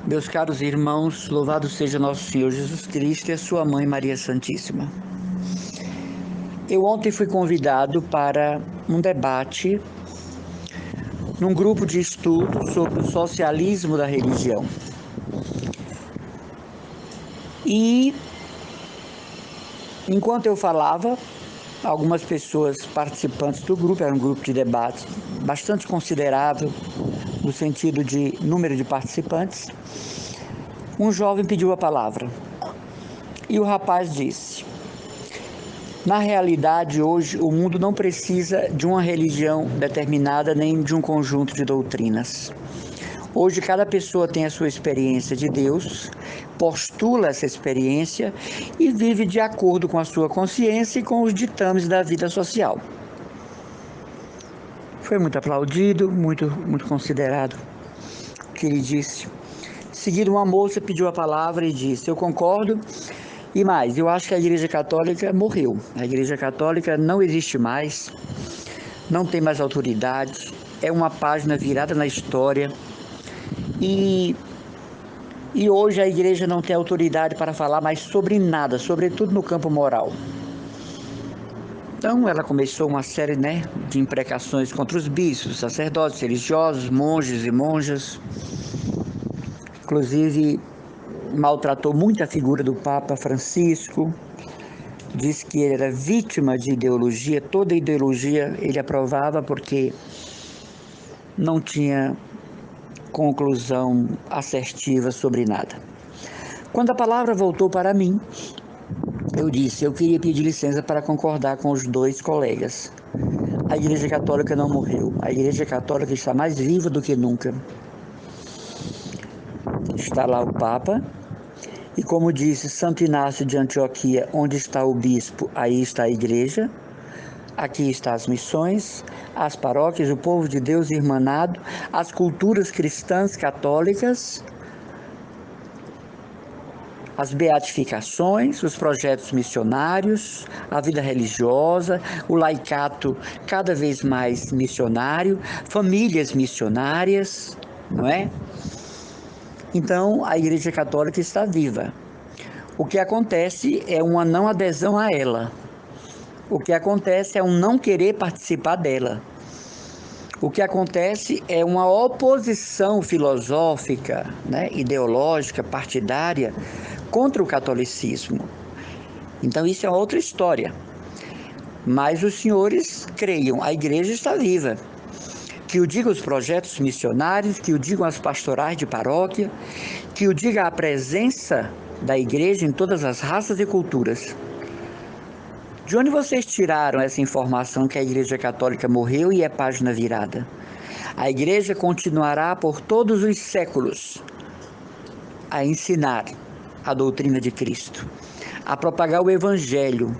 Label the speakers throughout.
Speaker 1: Meus caros irmãos, louvado seja nosso Senhor Jesus Cristo e a sua mãe Maria Santíssima. Eu ontem fui convidado para um debate num grupo de estudo sobre o socialismo da religião. E enquanto eu falava, algumas pessoas participantes do grupo, era um grupo de debate bastante considerável no sentido de número de participantes, um jovem pediu a palavra e o rapaz disse: na realidade, hoje, o mundo não precisa de uma religião determinada nem de um conjunto de doutrinas. Hoje, cada pessoa tem a sua experiência de Deus, postula essa experiência e vive de acordo com a sua consciência e com os ditames da vida social. Foi muito aplaudido, muito considerado o que ele disse. Seguido, uma moça pediu a palavra e disse: eu concordo. E mais, eu acho que a Igreja Católica morreu. A Igreja Católica não existe mais, não tem mais autoridade, é uma página virada na história. E hoje a Igreja não tem autoridade para falar mais sobre nada, sobretudo no campo moral. Então ela começou uma série de imprecações contra os bispos, sacerdotes, religiosos, monges e monjas. Inclusive maltratou muito a figura do Papa Francisco, disse que ele era vítima de ideologia, toda ideologia ele aprovava porque não tinha conclusão assertiva sobre nada. Quando a palavra voltou para mim, eu disse: eu queria pedir licença para concordar com os dois colegas. A Igreja Católica não morreu, a Igreja Católica está mais viva do que nunca. Está lá o Papa, e como disse Santo Inácio de Antioquia, onde está o bispo, aí está a igreja. Aqui estão as missões, as paróquias, o povo de Deus irmanado, as culturas cristãs católicas, as beatificações, os projetos missionários, a vida religiosa, o laicato cada vez mais missionário, famílias missionárias, não é? Então, a Igreja Católica está viva. O que acontece é uma não adesão a ela. O que acontece é um não querer participar dela. O que acontece é uma oposição filosófica, ideológica, partidária, contra o catolicismo. Então, isso é outra história. Mas os senhores creiam, a Igreja está viva. Que o digam os projetos missionários, que o digam as pastorais de paróquia, que o diga a presença da Igreja em todas as raças e culturas. De onde vocês tiraram essa informação que a Igreja Católica morreu e é página virada? A Igreja continuará por todos os séculos a ensinar a doutrina de Cristo, a propagar o Evangelho,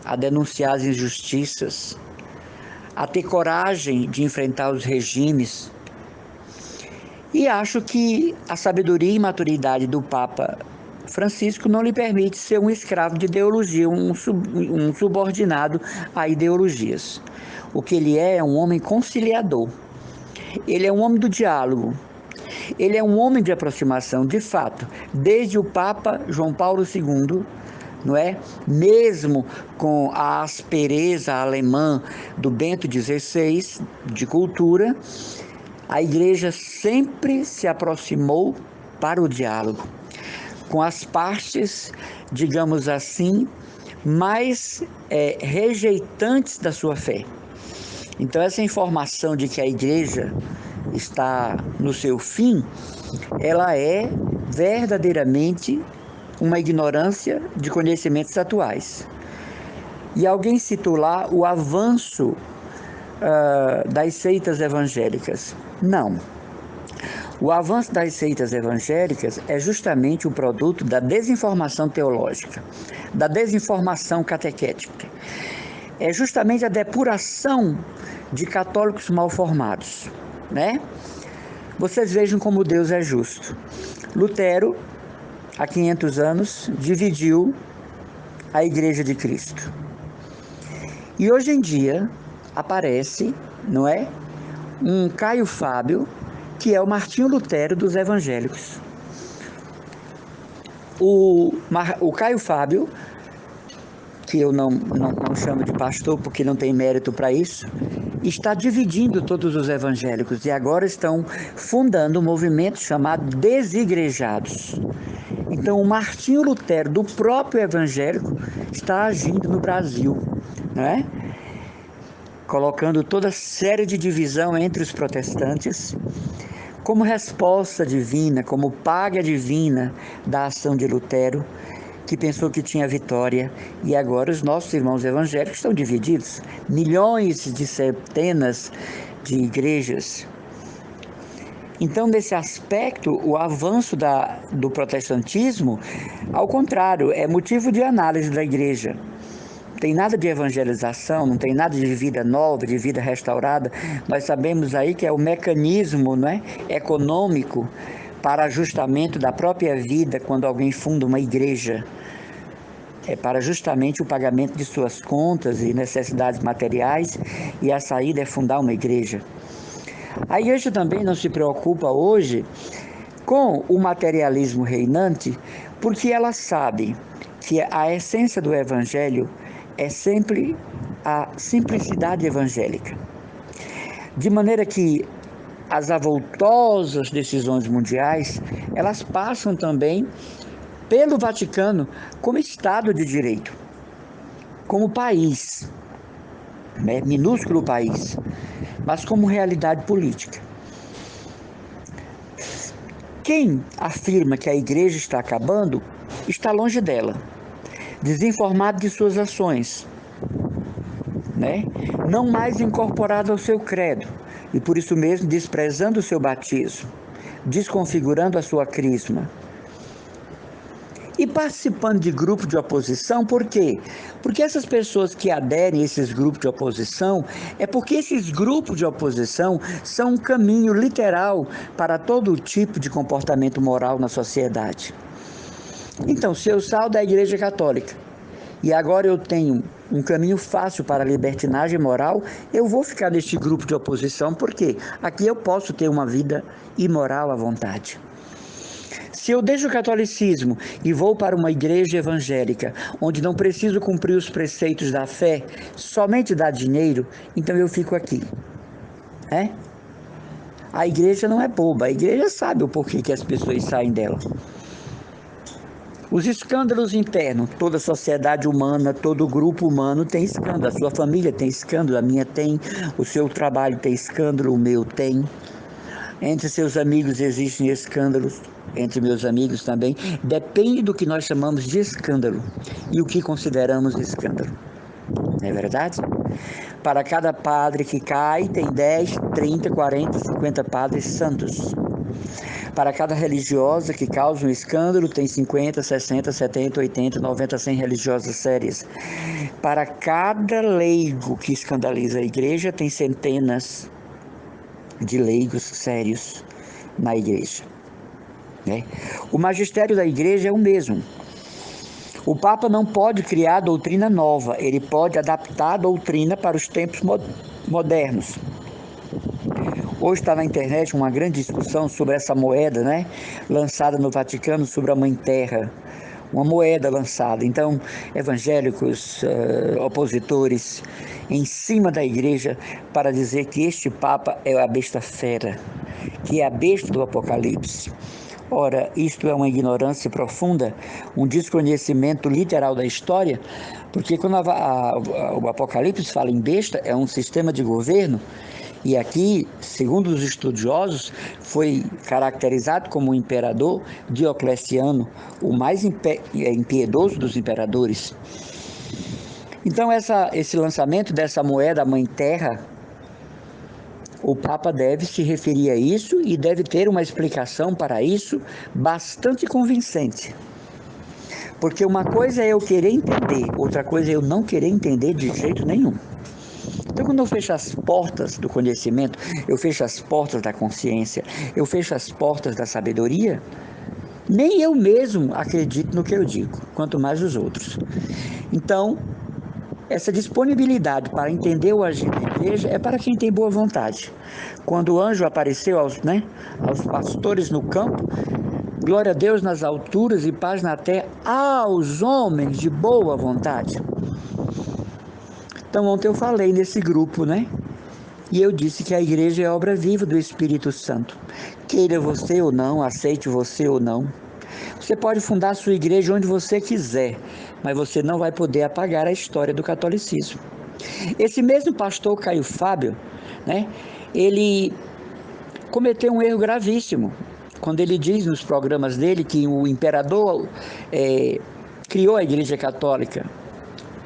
Speaker 1: a denunciar as injustiças, a ter coragem de enfrentar os regimes. E acho que a sabedoria e maturidade do Papa Francisco não lhe permite ser um escravo de ideologia, um subordinado a ideologias. O que ele é um homem conciliador. Ele é um homem do diálogo. Ele é um homem de aproximação, de fato. Desde o Papa João Paulo II, não é? Mesmo com a aspereza alemã do Bento XVI, de cultura, a Igreja sempre se aproximou para o diálogo, com as partes, digamos assim, mais rejeitantes da sua fé. Então, essa informação de que a Igreja está no seu fim, ela é verdadeiramente uma ignorância de conhecimentos atuais. E alguém citou lá o avanço das seitas evangélicas. Não. O avanço das seitas evangélicas é justamente o produto da desinformação teológica, da desinformação catequética. É justamente a depuração de católicos mal formados, né? Vocês vejam como Deus é justo. Lutero, há 500 anos, dividiu a Igreja de Cristo. E hoje em dia aparece, não é? Um Caio Fábio que é o Martinho Lutero dos evangélicos. O Caio Fábio, que eu não chamo de pastor porque não tem mérito para isso, está dividindo todos os evangélicos e agora estão fundando um movimento chamado Desigrejados. Então, o Martinho Lutero, do próprio evangélico, está agindo no Brasil, né? Colocando toda série de divisão entre os protestantes, como resposta divina, como paga divina da ação de Lutero, que pensou que tinha vitória, e agora os nossos irmãos evangélicos estão divididos. Milhões de centenas de igrejas. Então, nesse aspecto, o avanço do protestantismo, ao contrário, é motivo de análise da igreja. Não tem nada de evangelização, não tem nada de vida nova, de vida restaurada. Nós sabemos aí que é o mecanismo, né, econômico para ajustamento da própria vida quando alguém funda uma igreja. É para justamente o pagamento de suas contas e necessidades materiais, e a saída é fundar uma igreja. A igreja também não se preocupa hoje com o materialismo reinante, porque ela sabe que a essência do evangelho é sempre a simplicidade evangélica. De maneira que as avoltosas decisões mundiais, elas passam também pelo Vaticano como Estado de Direito, como país, né? Minúsculo país, mas como realidade política. Quem afirma que a igreja está acabando, está longe dela, desinformado de suas ações, né? Não mais incorporado ao seu credo, e por isso mesmo desprezando o seu batismo, desconfigurando a sua crisma. E participando de grupos de oposição, por quê? Porque essas pessoas que aderem a esses grupos de oposição, é porque esses grupos de oposição são um caminho literal para todo tipo de comportamento moral na sociedade. Então, se eu saio da Igreja Católica e agora eu tenho um caminho fácil para a libertinagem moral, eu vou ficar neste grupo de oposição, porque aqui eu posso ter uma vida imoral à vontade. Se eu deixo o catolicismo e vou para uma igreja evangélica, onde não preciso cumprir os preceitos da fé, somente dar dinheiro, então eu fico aqui. A igreja não é boba, a igreja sabe o porquê que as pessoas saem dela. Os escândalos internos, toda sociedade humana, todo grupo humano tem escândalo. A sua família tem escândalo, a minha tem, o seu trabalho tem escândalo, o meu tem. Entre seus amigos existem escândalos, entre meus amigos também. Depende do que nós chamamos de escândalo e o que consideramos escândalo. Não é verdade? Para cada padre que cai, tem 10, 30, 40, 50 padres santos. Para cada religiosa que causa um escândalo, tem 50, 60, 70, 80, 90, 100 religiosas sérias. Para cada leigo que escandaliza a igreja, tem centenas de leigos sérios na igreja. O magistério da igreja é o mesmo. O Papa não pode criar doutrina nova, ele pode adaptar a doutrina para os tempos modernos. Hoje está na internet uma grande discussão sobre essa moeda, lançada no Vaticano sobre a Mãe Terra. Uma moeda lançada. Então, evangélicos, opositores, em cima da igreja, para dizer que este Papa é a besta fera, que é a besta do Apocalipse. Ora, isto é uma ignorância profunda, um desconhecimento literal da história, porque quando o Apocalipse fala em besta, é um sistema de governo, e aqui, segundo os estudiosos, foi caracterizado como o imperador Diocleciano, o mais impiedoso dos imperadores. Então, esse lançamento dessa moeda Mãe Terra, o Papa deve se referir a isso e deve ter uma explicação para isso bastante convincente. Porque uma coisa é eu querer entender, outra coisa é eu não querer entender de jeito nenhum. Então, quando eu fecho as portas do conhecimento, eu fecho as portas da consciência, eu fecho as portas da sabedoria, nem eu mesmo acredito no que eu digo, quanto mais os outros. Então, Essa disponibilidade para entender o agir da igreja é para quem tem boa vontade. Quando o anjo apareceu aos pastores no campo, glória a Deus nas alturas e paz na terra aos homens de boa vontade. Então ontem eu falei nesse grupo, né? E eu disse que a igreja é obra viva do Espírito Santo. Queira você ou não, aceite você ou não. Você pode fundar a sua igreja onde você quiser, mas você não vai poder apagar a história do catolicismo. Esse mesmo pastor Caio Fábio, né? Ele cometeu um erro gravíssimo quando ele diz nos programas dele que o imperador criou a Igreja Católica,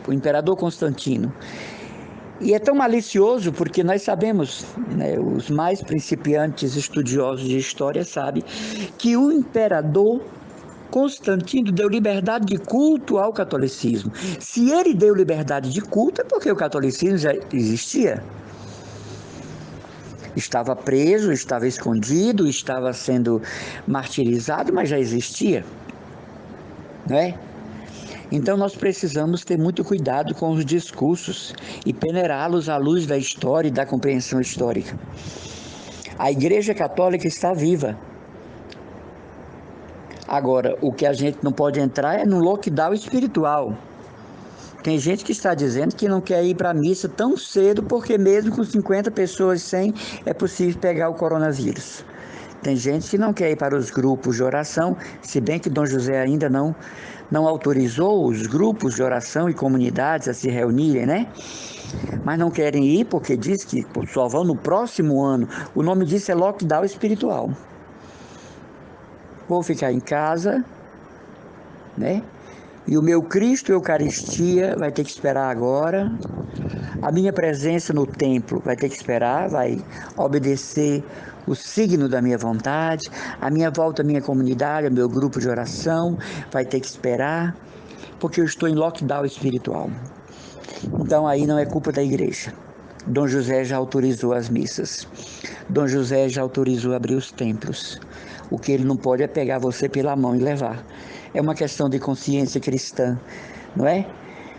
Speaker 1: o imperador Constantino. E é tão malicioso porque nós sabemos, né, os mais principiantes estudiosos de história sabem, que o imperador Constantino deu liberdade de culto ao catolicismo. Se ele deu liberdade de culto, é porque o catolicismo já existia. Estava preso, estava escondido, estava sendo martirizado, mas já existia, não é? Então nós precisamos ter muito cuidado com os discursos e peneirá-los à luz da história e da compreensão histórica. A Igreja Católica está viva. Agora, o que a gente não pode entrar é no lockdown espiritual. Tem gente que está dizendo que não quer ir para a missa tão cedo porque mesmo com 50 pessoas, 100, é possível pegar o coronavírus. Tem gente que não quer ir para os grupos de oração, se bem que Dom José ainda não autorizou os grupos de oração e comunidades a se reunirem, né? Mas não querem ir porque diz que só vão no próximo ano. O nome disso é lockdown espiritual. Vou ficar em casa, né? E o meu Cristo Eucaristia vai ter que esperar agora. A minha presença no templo vai ter que esperar, vai obedecer o signo da minha vontade. A minha volta à minha comunidade, ao meu grupo de oração, vai ter que esperar, porque eu estou em lockdown espiritual. Então aí não é culpa da igreja. Dom José já autorizou as missas. Dom José já autorizou abrir os templos. O que ele não pode é pegar você pela mão e levar. É uma questão de consciência cristã, não é?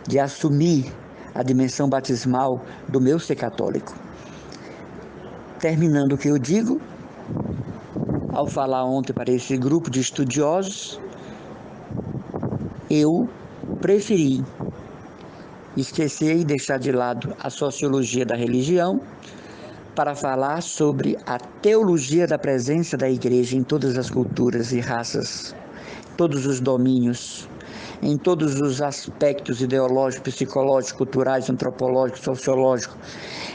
Speaker 1: De assumir a dimensão batismal do meu ser católico. Terminando o que eu digo, ao falar ontem para esse grupo de estudiosos, eu preferi esquecer e deixar de lado a sociologia da religião para falar sobre a teologia da presença da igreja em todas as culturas e raças, todos os domínios, em todos os aspectos ideológicos, psicológicos, culturais, antropológicos, sociológicos,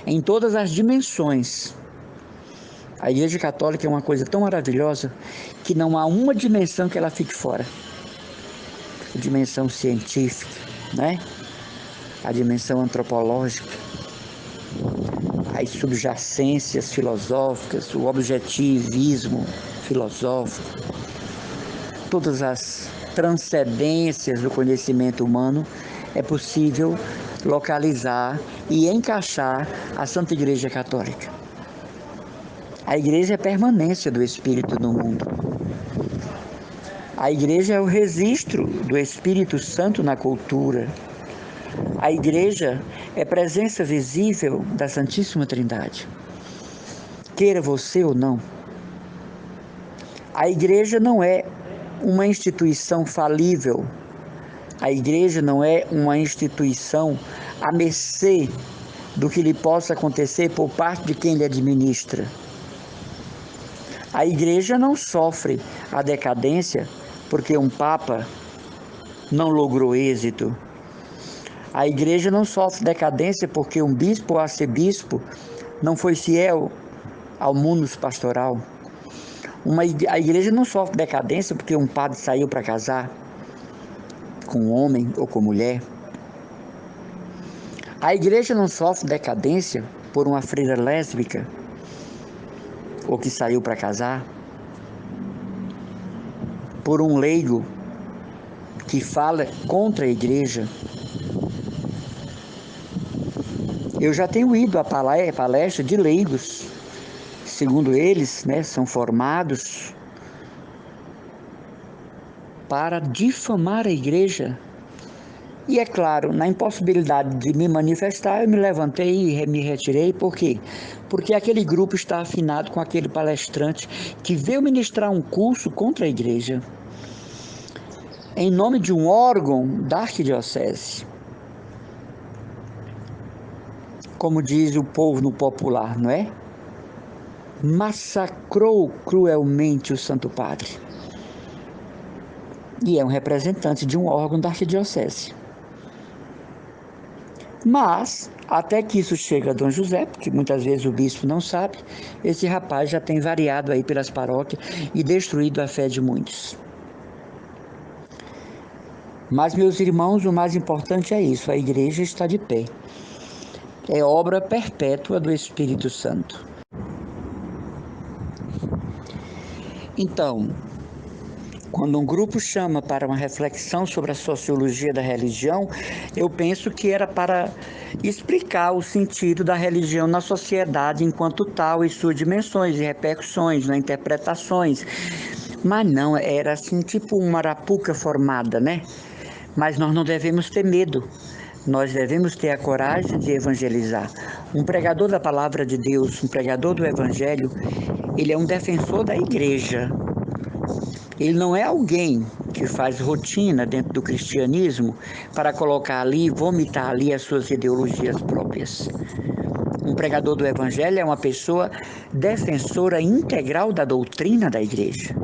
Speaker 1: em todas as dimensões. A Igreja Católica é uma coisa tão maravilhosa que não há uma dimensão que ela fique fora. A dimensão científica, né? A dimensão antropológica, as subjacências filosóficas, o objetivismo filosófico, todas as transcendências do conhecimento humano é possível localizar e encaixar a Santa Igreja Católica. A igreja é permanência do Espírito no mundo. A igreja é o registro do Espírito Santo na cultura. A igreja é presença visível da Santíssima Trindade. Queira você ou não. A igreja não é uma instituição falível. A igreja não é uma instituição à mercê do que lhe possa acontecer por parte de quem lhe administra. A igreja não sofre a decadência porque um papa não logrou êxito. A igreja não sofre decadência porque um bispo ou arcebispo não foi fiel ao munus pastoral. A igreja não sofre decadência porque um padre saiu para casar com um homem ou com mulher. A igreja não sofre decadência por uma freira lésbica ou que saiu para casar, por um leigo que fala contra a igreja. Eu já tenho ido a palestra de leigos, segundo eles, né, são formados para difamar a igreja, E é claro, na impossibilidade de me manifestar, eu me levantei e me retirei. Por quê? Porque aquele grupo está afinado com aquele palestrante que veio ministrar um curso contra a igreja, em nome de um órgão da arquidiocese. Como diz o povo no popular, não é? Massacrou cruelmente o Santo Padre. E é um representante de um órgão da arquidiocese. Mas, até que isso chega a Dom José, porque muitas vezes o bispo não sabe, esse rapaz já tem variado aí pelas paróquias e destruído a fé de muitos. Mas, meus irmãos, o mais importante é isso, a igreja está de pé. É obra perpétua do Espírito Santo. Então, quando um grupo chama para uma reflexão sobre a sociologia da religião, eu penso que era para explicar o sentido da religião na sociedade enquanto tal, e suas dimensões e repercussões, né, interpretações. Mas não, era assim, tipo uma arapuca formada, né? Mas nós não devemos ter medo. Nós devemos ter a coragem de evangelizar. Um pregador da palavra de Deus, um pregador do evangelho, ele é um defensor da igreja. Ele não é alguém que faz rotina dentro do cristianismo para colocar ali, vomitar ali as suas ideologias próprias. Um pregador do evangelho é uma pessoa defensora integral da doutrina da igreja.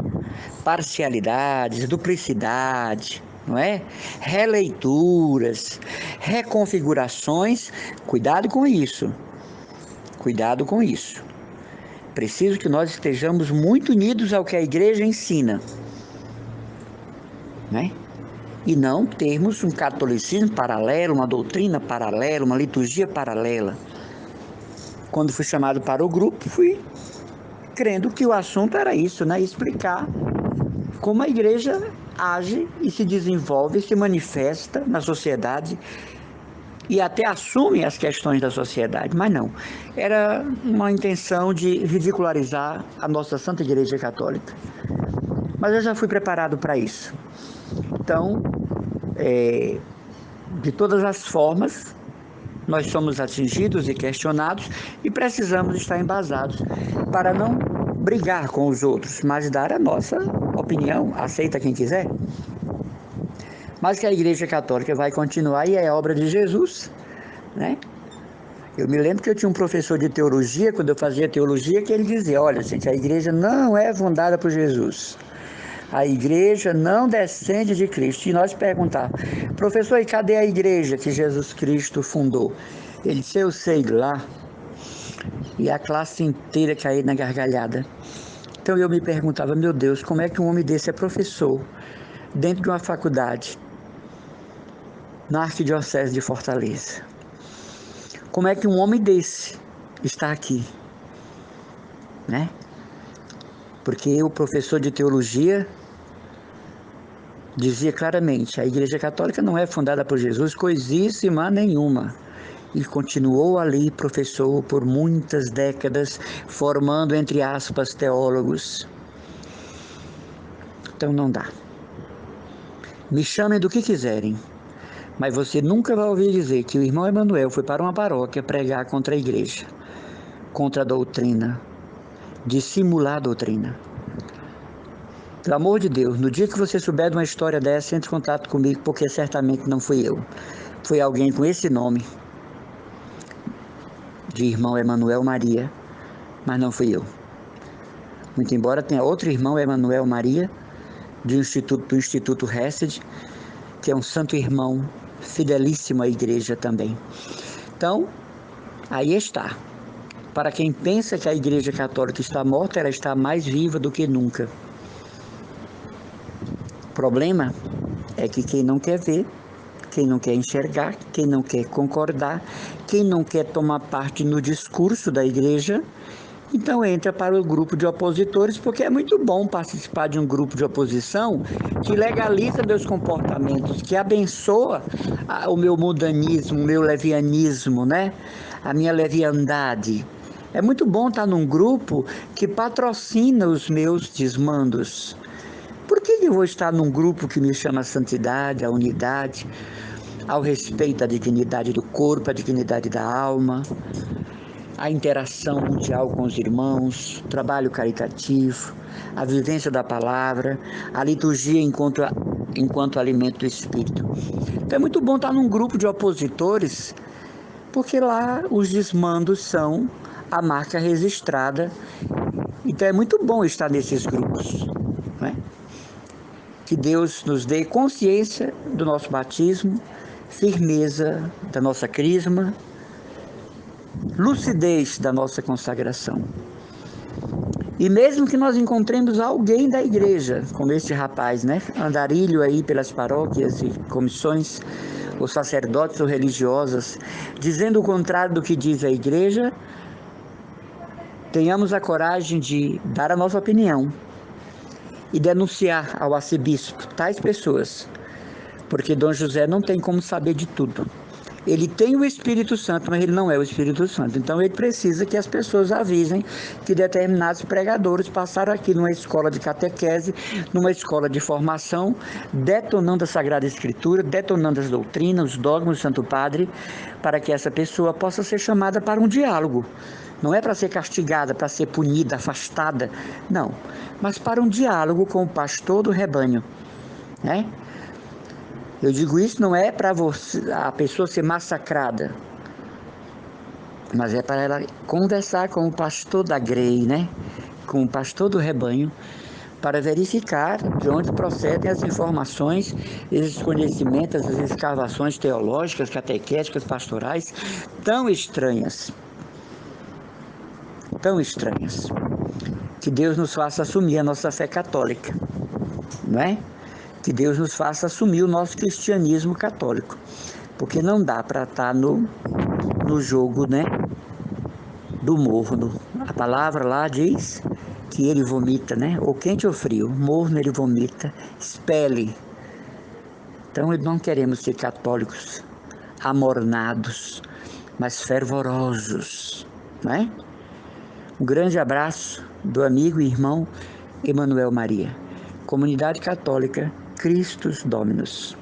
Speaker 1: Parcialidades, duplicidade, não é? Releituras, reconfigurações, cuidado com isso. Cuidado com isso. Preciso que nós estejamos muito unidos ao que a igreja ensina, né? E não termos um catolicismo paralelo, uma doutrina paralela, uma liturgia paralela. Quando fui chamado para o grupo, fui crendo que o assunto era isso, né? Explicar como a igreja age e se desenvolve, se manifesta na sociedade e até assume as questões da sociedade, mas não. Era uma intenção de ridicularizar a nossa Santa Igreja Católica. Mas eu já fui preparado para isso. Então, de todas as formas, nós somos atingidos e questionados e precisamos estar embasados para não brigar com os outros, mas dar a nossa opinião, aceita quem quiser. Mas que a Igreja Católica vai continuar e é obra de Jesus, né? Eu me lembro que eu tinha um professor de teologia, quando eu fazia teologia, que ele dizia, olha, gente, a igreja não é fundada por Jesus. A igreja não descende de Cristo. E nós perguntávamos, professor, e cadê a igreja que Jesus Cristo fundou? Ele disse, eu sei lá. E a classe inteira caiu na gargalhada. Então eu me perguntava, meu Deus, como é que um homem desse é professor dentro de uma faculdade na Arquidiocese de Fortaleza? Como é que um homem desse está aqui, né? Porque o professor de teologia dizia claramente, a Igreja Católica não é fundada por Jesus, coisíssima nenhuma. E continuou ali professor por muitas décadas, formando, entre aspas, teólogos. Então não dá. Me chamem do que quiserem, mas você nunca vai ouvir dizer que o irmão Emanuel foi para uma paróquia pregar contra a igreja, contra a doutrina, dissimular a doutrina. Pelo amor de Deus, no dia que você souber de uma história dessa, entre em contato comigo, porque certamente não fui eu. Foi alguém com esse nome, de irmão Emanuel Maria, mas não fui eu. Muito embora tenha outro irmão Emanuel Maria, do Instituto Hesed, que é um santo irmão, fidelíssimo à igreja também. Então, aí está. Para quem pensa que a Igreja Católica está morta, ela está mais viva do que nunca. O problema é que quem não quer ver, quem não quer enxergar, quem não quer concordar, quem não quer tomar parte no discurso da igreja, então entra para o grupo de opositores, porque é muito bom participar de um grupo de oposição que legaliza meus comportamentos, que abençoa o meu mundanismo, o meu levianismo, né? A minha leviandade. É muito bom estar num grupo que patrocina os meus desmandos. Por que eu vou estar num grupo que me chama a santidade, a unidade? ao respeito à dignidade do corpo, à dignidade da alma, a interação mundial com os irmãos, trabalho caritativo, a vivência da palavra, a liturgia enquanto alimento do espírito. Então é muito bom estar num grupo de opositores, porque lá os desmandos são a marca registrada. Então é muito bom estar nesses grupos, né? Que Deus nos dê consciência do nosso batismo, firmeza da nossa crisma, lucidez da nossa consagração. E mesmo que nós encontremos alguém da igreja, como este rapaz, né? Andarilho aí pelas paróquias e comissões, ou sacerdotes ou religiosas, dizendo o contrário do que diz a igreja, tenhamos a coragem de dar a nossa opinião e denunciar ao arcebispo tais pessoas, porque Dom José não tem como saber de tudo. Ele tem o Espírito Santo, mas ele não é o Espírito Santo. Então ele precisa que as pessoas avisem que determinados pregadores passaram aqui numa escola de catequese, numa escola de formação, detonando a Sagrada Escritura, detonando as doutrinas, os dogmas do Santo Padre, para que essa pessoa possa ser chamada para um diálogo. Não é para ser castigada, para ser punida, afastada, não. Mas para um diálogo com o pastor do rebanho, né? Eu digo isso não é para a pessoa ser massacrada, mas é para ela conversar com o pastor da grei, né? Com o pastor do rebanho, para verificar de onde procedem as informações, esses conhecimentos, as escavações teológicas, catequéticas, pastorais, tão estranhas. Tão estranhas. Que Deus nos faça assumir a nossa fé católica, não é? Que Deus nos faça assumir o nosso cristianismo católico, porque não dá para estar no jogo, né, do morno. A palavra lá diz que ele vomita, né, ou quente ou frio, morno ele vomita, expele. Então não queremos ser católicos amornados, mas fervorosos, né? Um grande abraço do amigo e irmão Emanuel Maria. Comunidade Católica Christus Dominus.